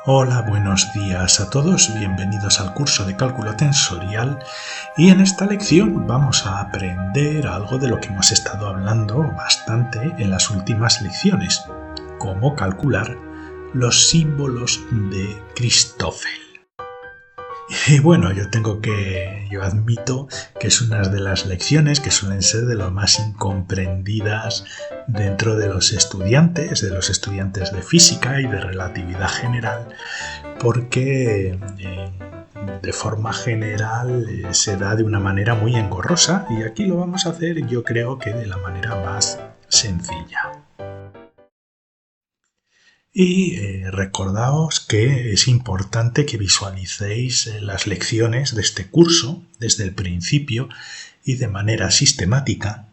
Hola, buenos días a todos, bienvenidos al curso de cálculo tensorial y en esta lección vamos a aprender algo de lo que hemos estado hablando bastante en las últimas lecciones, cómo calcular los símbolos de Christoffel. Y bueno, yo admito que es una de las lecciones que suelen ser de lo más incomprendidas dentro de los estudiantes de física y de relatividad general, porque de forma general se da de una manera muy engorrosa y aquí lo vamos a hacer yo creo que de la manera más sencilla. Y recordaos que es importante que visualicéis las lecciones de este curso desde el principio y de manera sistemática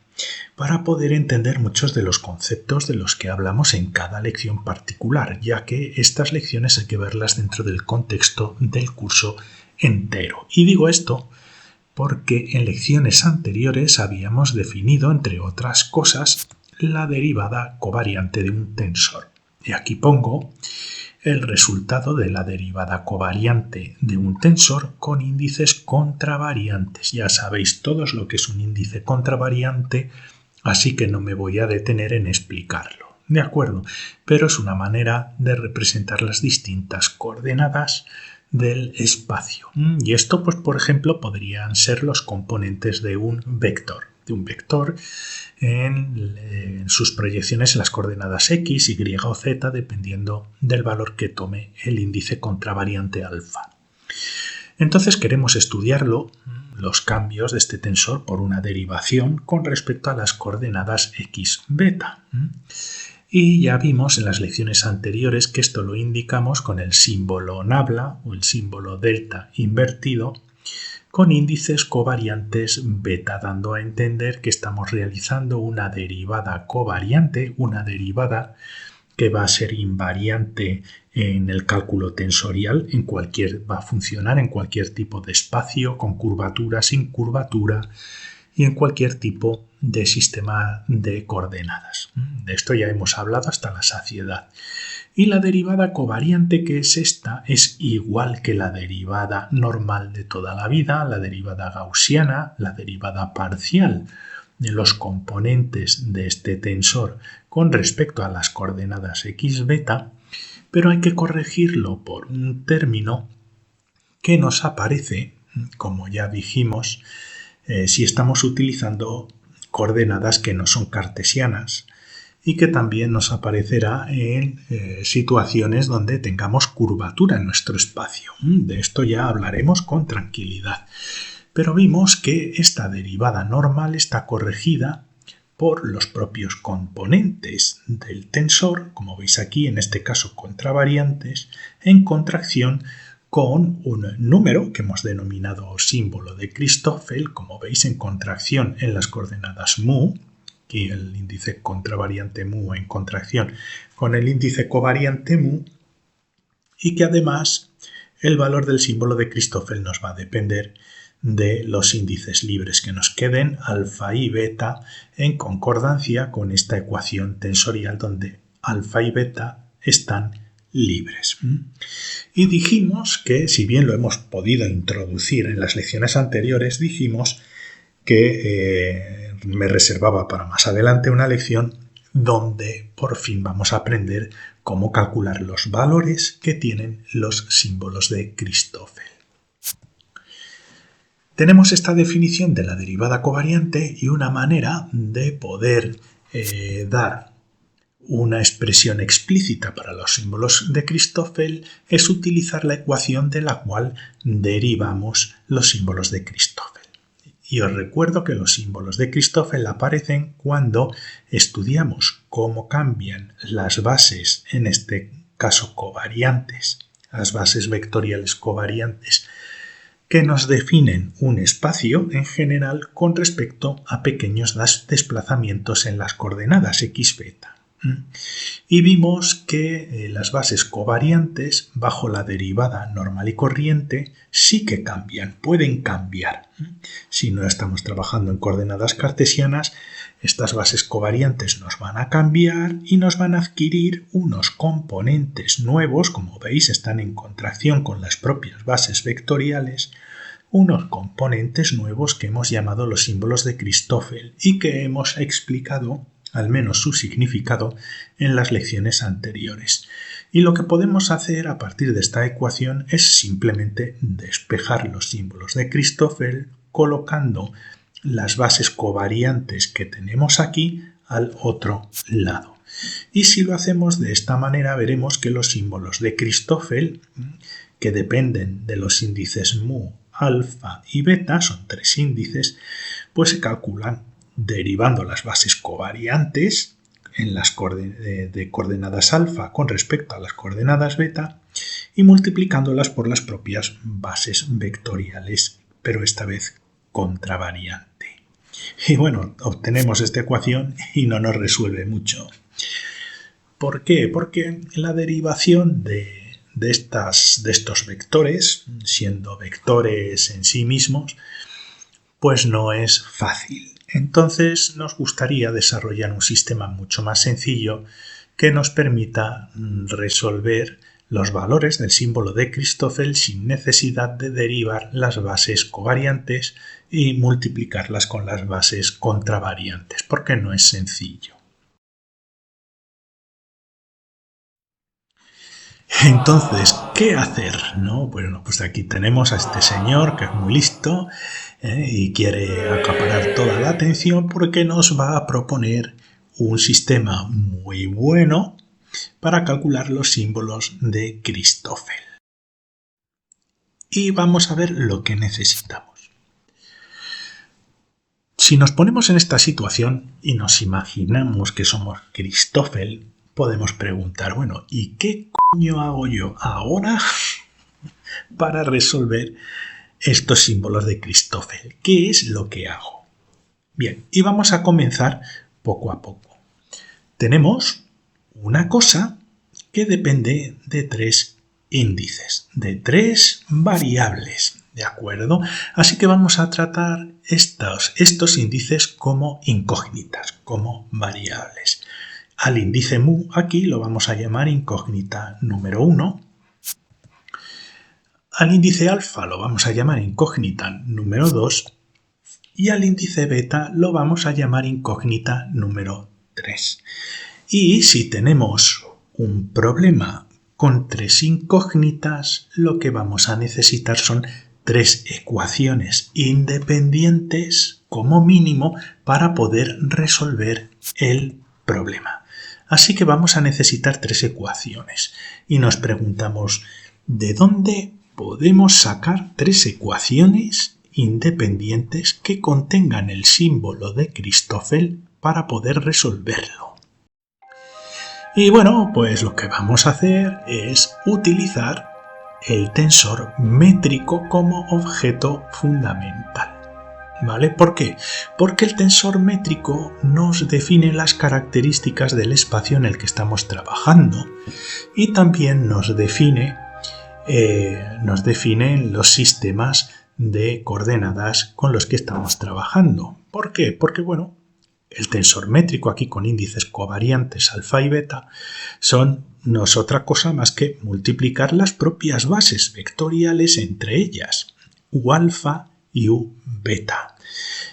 para poder entender muchos de los conceptos de los que hablamos en cada lección particular, ya que estas lecciones hay que verlas dentro del contexto del curso entero. Y digo esto porque en lecciones anteriores habíamos definido, entre otras cosas, la derivada covariante de un tensor. Y aquí pongo el resultado de la derivada covariante de un tensor con índices contravariantes. Ya sabéis todos lo que es un índice contravariante, así que no me voy a detener en explicarlo. ¿De acuerdo? Pero es una manera de representar las distintas coordenadas del espacio. Y esto, pues, por ejemplo, podrían ser los componentes de un vector. En sus proyecciones en las coordenadas x, y o z, dependiendo del valor que tome el índice contravariante alfa. Entonces queremos estudiarlo, los cambios de este tensor por una derivación con respecto a las coordenadas x, beta. Y ya vimos en las lecciones anteriores que esto lo indicamos con el símbolo nabla o el símbolo delta invertido, con índices covariantes beta, dando a entender que estamos realizando una derivada covariante, una derivada que va a ser invariante en el cálculo tensorial, va a funcionar en cualquier tipo de espacio, con curvatura, sin curvatura, y en cualquier tipo de sistema de coordenadas. De esto ya hemos hablado hasta la saciedad. Y la derivada covariante, que es esta, es igual que la derivada normal de toda la vida, la derivada gaussiana, la derivada parcial de los componentes de este tensor con respecto a las coordenadas x, beta, pero hay que corregirlo por un término que nos aparece, como ya dijimos, si estamos utilizando coordenadas que no son cartesianas, y que también nos aparecerá en situaciones donde tengamos curvatura en nuestro espacio. De esto ya hablaremos con tranquilidad. Pero vimos que esta derivada normal está corregida por los propios componentes del tensor, como veis aquí, en este caso contravariantes, en contracción con un número que hemos denominado símbolo de Christoffel, como veis en contracción en las coordenadas mu, y el índice contravariante mu en contracción con el índice covariante mu, y que además el valor del símbolo de Christoffel nos va a depender de los índices libres que nos queden, alfa y beta, en concordancia con esta ecuación tensorial donde alfa y beta están libres. Y dijimos que, si bien lo hemos podido introducir en las lecciones anteriores, dijimos que me reservaba para más adelante una lección donde por fin vamos a aprender cómo calcular los valores que tienen los símbolos de Christoffel. Tenemos esta definición de la derivada covariante y una manera de poder dar una expresión explícita para los símbolos de Christoffel es utilizar la ecuación de la cual derivamos los símbolos de Christoffel. Y os recuerdo que los símbolos de Christoffel aparecen cuando estudiamos cómo cambian las bases, en este caso covariantes, las bases vectoriales covariantes, que nos definen un espacio en general con respecto a pequeños desplazamientos en las coordenadas x, beta. Y vimos que las bases covariantes bajo la derivada normal y corriente sí que cambian, pueden cambiar. Si no estamos trabajando en coordenadas cartesianas, Estas bases covariantes nos van a cambiar y nos van a adquirir unos componentes nuevos, como veis están en contracción con las propias bases vectoriales, unos componentes nuevos que hemos llamado los símbolos de Christoffel y que hemos explicado, al menos su significado, en las lecciones anteriores. Y lo que podemos hacer a partir de esta ecuación es simplemente despejar los símbolos de Christoffel colocando las bases covariantes que tenemos aquí al otro lado. Y si lo hacemos de esta manera veremos que los símbolos de Christoffel, que dependen de los índices mu, alfa y beta, son 3 índices, pues se calculan derivando las bases covariantes en las de coordenadas alfa con respecto a las coordenadas beta y multiplicándolas por las propias bases vectoriales, pero esta vez contravariante. Y bueno, obtenemos esta ecuación y no nos resuelve mucho. ¿Por qué? Porque la derivación de estos vectores, siendo vectores en sí mismos, pues no es fácil. Entonces nos gustaría desarrollar un sistema mucho más sencillo que nos permita resolver los valores del símbolo de Christoffel sin necesidad de derivar las bases covariantes y multiplicarlas con las bases contravariantes, porque no es sencillo. Entonces, ¿qué hacer? ¿No? Bueno, pues aquí tenemos a este señor que es muy listo y quiere acaparar toda la atención porque nos va a proponer un sistema muy bueno para calcular los símbolos de Christoffel. Y vamos a ver lo que necesitamos. Si nos ponemos en esta situación y nos imaginamos que somos Christoffel, podemos preguntar, bueno, ¿y qué coño hago yo ahora para resolver estos símbolos de Christoffel? ¿Qué es lo que hago? Bien, y vamos a comenzar poco a poco. Tenemos una cosa que depende de 3 índices, de 3 variables, ¿de acuerdo? Así que vamos a tratar estos índices como incógnitas, como variables. Al índice mu aquí lo vamos a llamar incógnita número 1. Al índice alfa lo vamos a llamar incógnita número 2. Y al índice beta lo vamos a llamar incógnita número 3. Y si tenemos un problema con 3 incógnitas, lo que vamos a necesitar son 3 ecuaciones independientes como mínimo para poder resolver el problema. Así que vamos a necesitar 3 ecuaciones y nos preguntamos ¿de dónde podemos sacar 3 ecuaciones independientes que contengan el símbolo de Christoffel para poder resolverlo? Y bueno, pues lo que vamos a hacer es utilizar el tensor métrico como objeto fundamental. ¿Vale? ¿Por qué? Porque el tensor métrico nos define las características del espacio en el que estamos trabajando y también nos define los sistemas de coordenadas con los que estamos trabajando. ¿Por qué? Porque, bueno, el tensor métrico aquí con índices covariantes alfa y beta no es otra cosa más que multiplicar las propias bases vectoriales entre ellas, u alfa y u beta.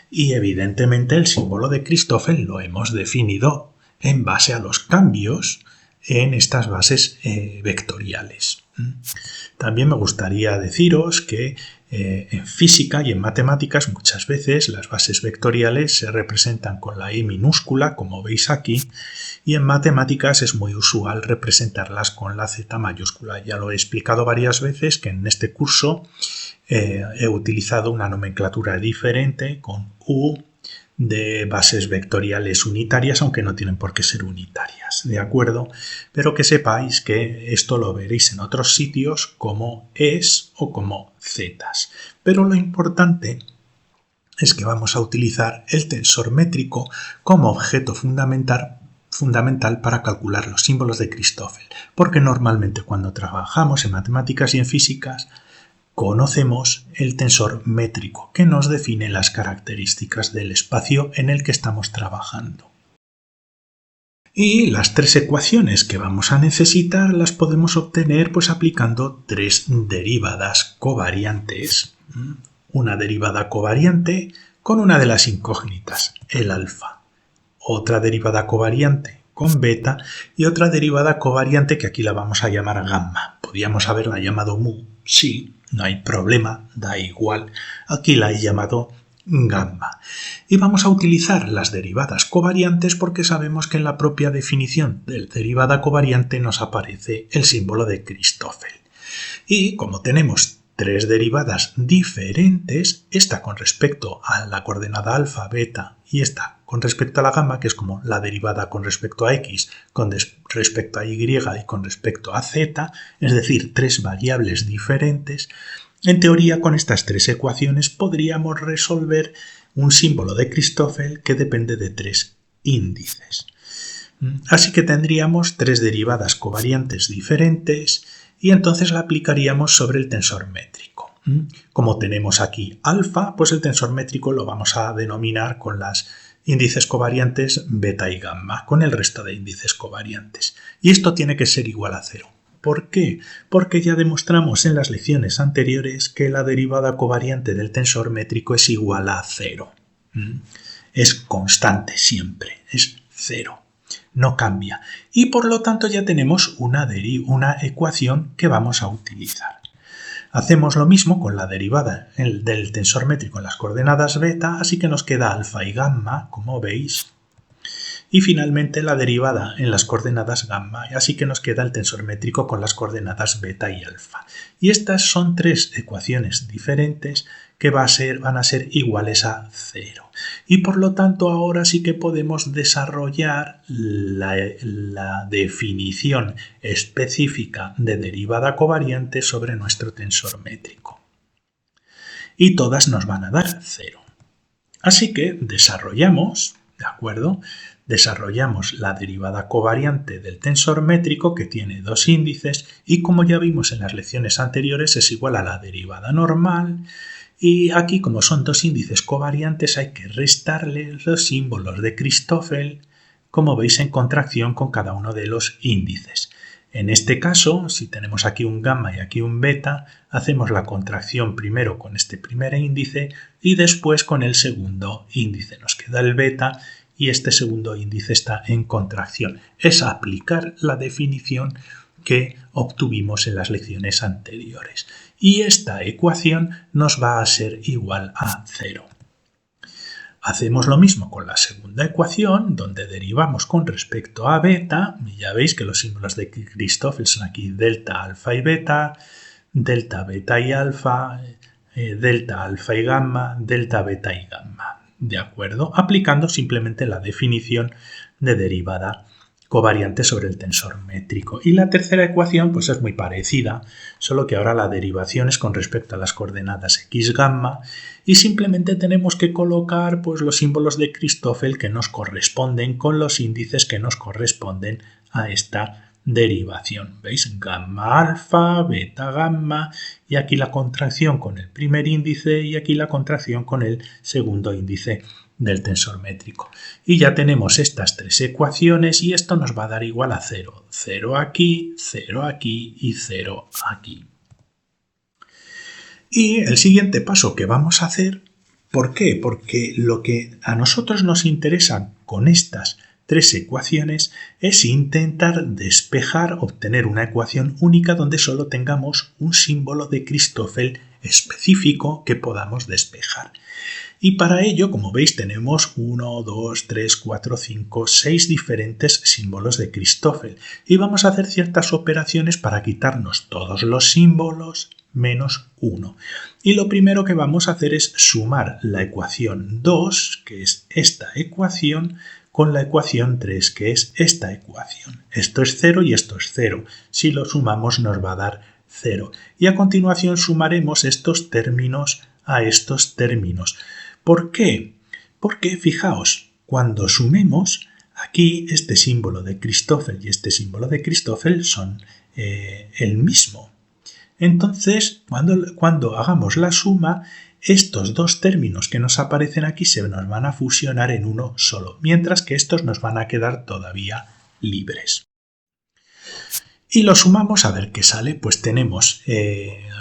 Y evidentemente el símbolo de Christoffel lo hemos definido en base a los cambios en estas bases vectoriales. También me gustaría deciros que en física y en matemáticas muchas veces las bases vectoriales se representan con la E minúscula, como veis aquí, y en matemáticas es muy usual representarlas con la Z mayúscula. Ya lo he explicado varias veces que en este curso he utilizado una nomenclatura diferente con U de bases vectoriales unitarias, aunque no tienen por qué ser unitarias, ¿de acuerdo? Pero que sepáis que esto lo veréis en otros sitios como Es o como Zetas. Pero lo importante es que vamos a utilizar el tensor métrico como objeto fundamental para calcular los símbolos de Christoffel, porque normalmente cuando trabajamos en matemáticas y en físicas conocemos el tensor métrico, que nos define las características del espacio en el que estamos trabajando. Y las tres ecuaciones que vamos a necesitar las podemos obtener pues aplicando tres derivadas covariantes. Una derivada covariante con una de las incógnitas, el alfa. Otra derivada covariante con beta y otra derivada covariante que aquí la vamos a llamar gamma. Podríamos haberla llamado mu, sí, no hay problema, da igual. Aquí la he llamado gamma. Y vamos a utilizar las derivadas covariantes porque sabemos que en la propia definición de derivada covariante nos aparece el símbolo de Christoffel. Y como tenemos tres derivadas diferentes, esta con respecto a la coordenada alfa, beta y esta con respecto a la gamma, que es como la derivada con respecto a x, con respecto a y y con respecto a z, es decir, tres variables diferentes. En teoría, con estas tres ecuaciones podríamos resolver un símbolo de Christoffel que depende de tres índices. Así que tendríamos tres derivadas covariantes diferentes y entonces la aplicaríamos sobre el tensor métrico. Como tenemos aquí alfa, pues el tensor métrico lo vamos a denominar con las índices covariantes beta y gamma, con el resto de índices covariantes. Y esto tiene que ser igual a 0. ¿Por qué? Porque ya demostramos en las lecciones anteriores que la derivada covariante del tensor métrico es igual a 0. Es constante siempre, es 0. No cambia. Y por lo tanto ya tenemos una ecuación que vamos a utilizar. Hacemos lo mismo con la derivada del tensor métrico en las coordenadas beta, así que nos queda alfa y gamma, como veis. Y finalmente la derivada en las coordenadas gamma, así que nos queda el tensor métrico con las coordenadas beta y alfa. Y estas son tres ecuaciones diferentes que van a ser iguales a 0. Y por lo tanto ahora sí que podemos desarrollar la definición específica de derivada covariante sobre nuestro tensor métrico. Y todas nos van a dar 0. Así que desarrollamos, ¿de acuerdo? Desarrollamos la derivada covariante del tensor métrico que tiene dos índices y como ya vimos en las lecciones anteriores es igual a la derivada normal y aquí como son dos índices covariantes hay que restarle los símbolos de Christoffel como veis en contracción con cada uno de los índices. En este caso, si tenemos aquí un gamma y aquí un beta, hacemos la contracción primero con este primer índice y después con el segundo índice. Nos queda el beta y este segundo índice está en contracción. Es aplicar la definición que obtuvimos en las lecciones anteriores. Y esta ecuación nos va a ser igual a 0. Hacemos lo mismo con la segunda ecuación, donde derivamos con respecto a beta. Y ya veis que los símbolos de Christoffel son aquí delta, alfa y beta, delta, beta y alfa, delta, alfa y gamma, delta, beta y gamma. ¿De acuerdo? Aplicando simplemente la definición de derivada covariante sobre el tensor métrico. Y la tercera ecuación pues es muy parecida, solo que ahora la derivación es con respecto a las coordenadas x gamma y simplemente tenemos que colocar pues los símbolos de Christoffel que nos corresponden con los índices que nos corresponden a esta derivación. ¿Veis? Gamma alfa, beta gamma y aquí la contracción con el primer índice y aquí la contracción con el segundo índice del tensor métrico. Y ya tenemos estas tres ecuaciones y esto nos va a dar igual a 0. 0 aquí, 0 aquí y 0 aquí. Y el siguiente paso que vamos a hacer, ¿por qué? Porque lo que a nosotros nos interesa con estas tres ecuaciones es intentar despejar, obtener una ecuación única donde solo tengamos un símbolo de Christoffel específico que podamos despejar. Y para ello, como veis, tenemos 1, 2, 3, 4, 5, 6 diferentes símbolos de Christoffel. Y vamos a hacer ciertas operaciones para quitarnos todos los símbolos menos 1. Y lo primero que vamos a hacer es sumar la ecuación 2, que es esta ecuación, con la ecuación 3, que es esta ecuación. Esto es 0 y esto es 0. Si lo sumamos nos va a dar 0. Y a continuación sumaremos estos términos a estos términos. ¿Por qué? Porque, fijaos, cuando sumemos, aquí este símbolo de Christoffel y este símbolo de Christoffel son el mismo. Entonces, cuando hagamos la suma, estos dos términos que nos aparecen aquí se nos van a fusionar en uno solo, mientras que estos nos van a quedar todavía libres. Y lo sumamos a ver qué sale. Pues tenemos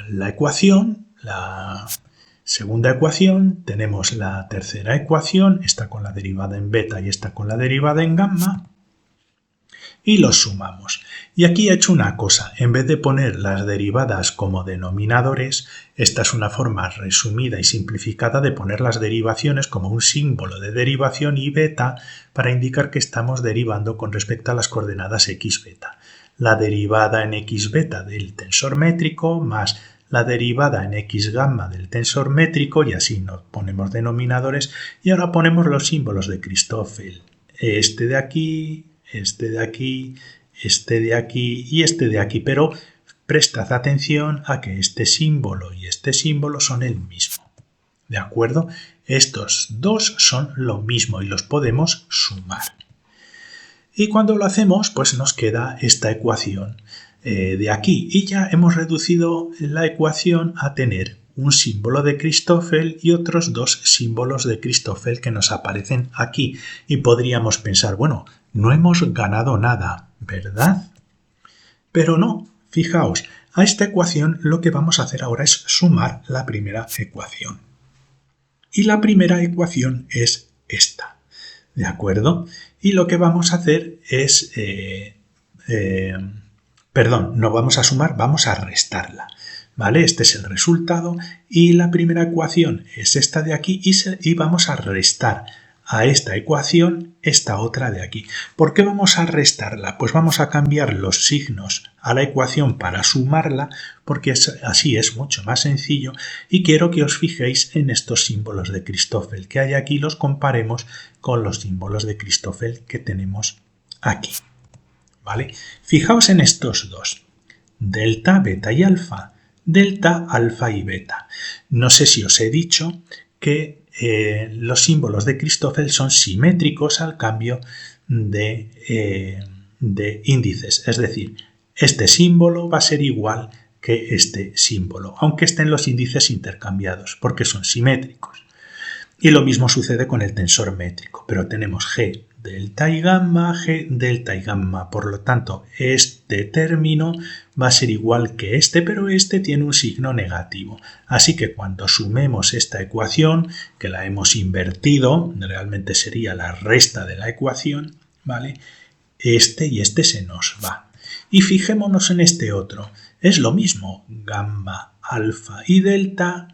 la ecuación, la segunda ecuación, tenemos la tercera ecuación, esta con la derivada en beta y esta con la derivada en gamma, y los sumamos. Y aquí he hecho una cosa, en vez de poner las derivadas como denominadores, esta es una forma resumida y simplificada de poner las derivaciones como un símbolo de derivación y beta para indicar que estamos derivando con respecto a las coordenadas x beta. La derivada en x beta del tensor métrico más la derivada en x gamma del tensor métrico, y así nos ponemos denominadores, y ahora ponemos los símbolos de Christoffel. Este de aquí, este de aquí, este de aquí y este de aquí, pero prestad atención a que este símbolo y este símbolo son el mismo. ¿De acuerdo? Estos dos son lo mismo y los podemos sumar. Y cuando lo hacemos, pues nos queda esta ecuación de aquí. Y ya hemos reducido la ecuación a tener un símbolo de Christoffel y otros dos símbolos de Christoffel que nos aparecen aquí. Y podríamos pensar, bueno, no hemos ganado nada, ¿verdad? Pero no, fijaos, a esta ecuación lo que vamos a hacer ahora es sumar la primera ecuación. Y la primera ecuación es esta, ¿de acuerdo? Y lo que vamos a hacer es, no vamos a sumar, vamos a restarla, ¿vale? Este es el resultado y la primera ecuación es esta de aquí y vamos a restar a esta ecuación esta otra de aquí. ¿Por qué vamos a restarla? Pues vamos a cambiar los signos a la ecuación para sumarla, porque así es mucho más sencillo, y quiero que os fijéis en estos símbolos de Christoffel que hay aquí, los comparemos con los símbolos de Christoffel que tenemos aquí, ¿vale? Fijaos en estos dos, delta, beta y alfa, delta, alfa y beta. No sé si os he dicho que los símbolos de Christoffel son simétricos al cambio de índices, es decir, este símbolo va a ser igual que este símbolo, aunque estén los índices intercambiados, porque son simétricos. Y lo mismo sucede con el tensor métrico, pero tenemos G delta y gamma, G delta y gamma, por lo tanto este término va a ser igual que este, pero este tiene un signo negativo. Así que cuando sumemos esta ecuación, que la hemos invertido, realmente sería la resta de la ecuación, ¿vale? Este y este se nos va. Y fijémonos en este otro, es lo mismo, gamma, alfa y delta,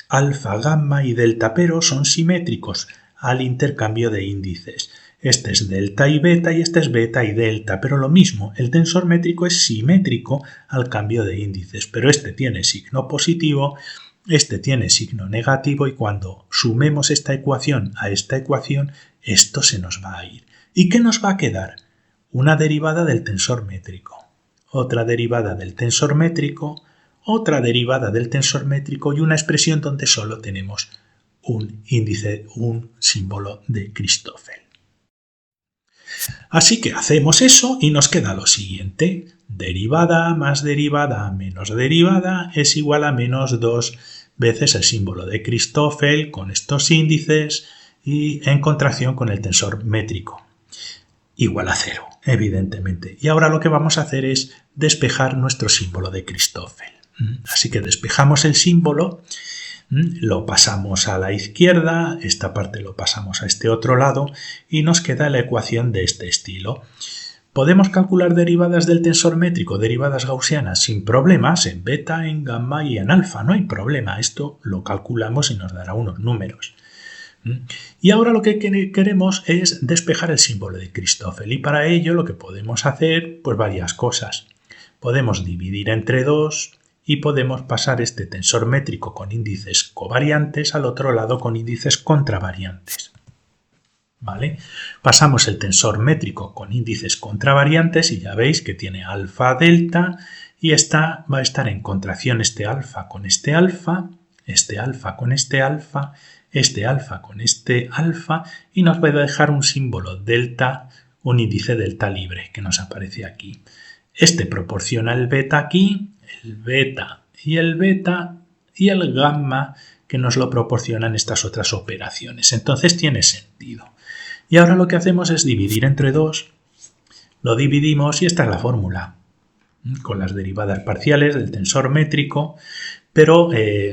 alfa, gamma y delta, pero son simétricos al intercambio de índices. Este es delta y beta y este es beta y delta, pero lo mismo, el tensor métrico es simétrico al cambio de índices, pero este tiene signo positivo, este tiene signo negativo y cuando sumemos esta ecuación a esta ecuación, esto se nos va a ir. ¿Y qué nos va a quedar? Una derivada del tensor métrico, otra derivada del tensor métrico, otra derivada del tensor métrico y una expresión donde solo tenemos un índice, un símbolo de Christoffel. Así que hacemos eso y nos queda lo siguiente. Derivada más derivada menos derivada es igual a menos 2 veces el símbolo de Christoffel con estos índices y en contracción con el tensor métrico. Igual a 0, evidentemente. Y ahora lo que vamos a hacer es despejar nuestro símbolo de Christoffel. Así que despejamos el símbolo, lo pasamos a la izquierda, esta parte lo pasamos a este otro lado y nos queda la ecuación de este estilo. Podemos calcular derivadas del tensor métrico, derivadas gaussianas, sin problemas, en beta, en gamma y en alfa. No hay problema, esto lo calculamos y nos dará unos números. Y ahora lo que queremos es despejar el símbolo de Christoffel y para ello lo que podemos hacer, pues varias cosas. Podemos dividir entre 2 y podemos pasar este tensor métrico con índices covariantes al otro lado con índices contravariantes. ¿Vale? Pasamos el tensor métrico con índices contravariantes y ya veis que tiene alfa delta y esta va a estar en contracción este alfa con este alfa, este alfa con este alfa, este alfa con este alfa y nos va a dejar un símbolo delta, un índice delta libre que nos aparece aquí. Este proporciona el beta aquí, el beta y el beta y el gamma que nos lo proporcionan estas otras operaciones. Entonces tiene sentido. Y ahora lo que hacemos es dividir entre 2, lo dividimos y esta es la fórmula, con las derivadas parciales del tensor métrico, pero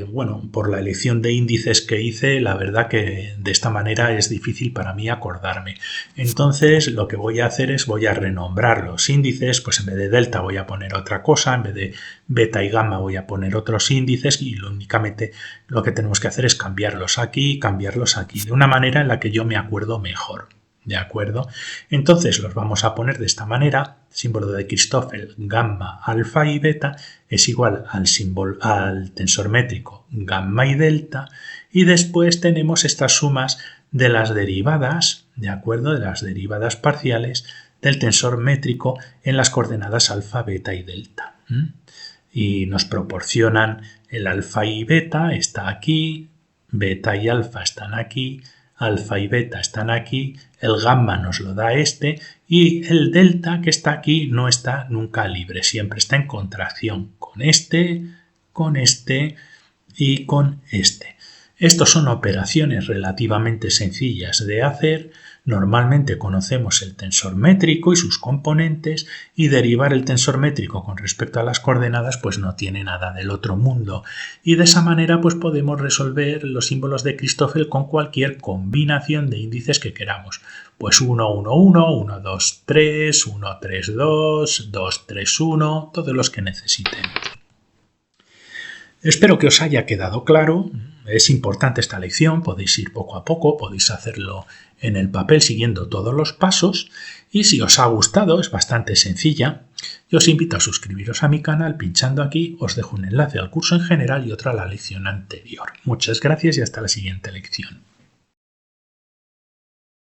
bueno, por la elección de índices que hice, la verdad que de esta manera es difícil para mí acordarme. Entonces lo que voy a hacer es voy a renombrar los índices, pues en vez de delta voy a poner otra cosa, en vez de beta y gamma voy a poner otros índices y únicamente lo que tenemos que hacer es cambiarlos aquí y cambiarlos aquí, de una manera en la que yo me acuerdo mejor. ¿De acuerdo? Entonces los vamos a poner de esta manera. Símbolo de Christoffel, gamma, alfa y beta es igual al tensor métrico gamma y delta. Y después tenemos estas sumas de las derivadas, ¿de acuerdo? De las derivadas parciales del tensor métrico en las coordenadas alfa, beta y delta. Y nos proporcionan el alfa y beta, está aquí, beta y alfa están aquí, alfa y beta están aquí, el gamma nos lo da este y el delta que está aquí no está nunca libre, siempre está en contracción con este y con este. Estos son operaciones relativamente sencillas de hacer. Normalmente conocemos el tensor métrico y sus componentes y derivar el tensor métrico con respecto a las coordenadas pues no tiene nada del otro mundo. Y de esa manera pues podemos resolver los símbolos de Christoffel con cualquier combinación de índices que queramos. Pues 1, 1, 1, 1, 2, 3, 1, 3, 2, 2, 3, 1, todos los que necesiten. Espero que os haya quedado claro. Es importante esta lección, podéis ir poco a poco, podéis hacerlo en el papel siguiendo todos los pasos y si os ha gustado, es bastante sencilla, yo os invito a suscribiros a mi canal pinchando aquí, os dejo un enlace al curso en general y otro a la lección anterior. Muchas gracias y hasta la siguiente lección.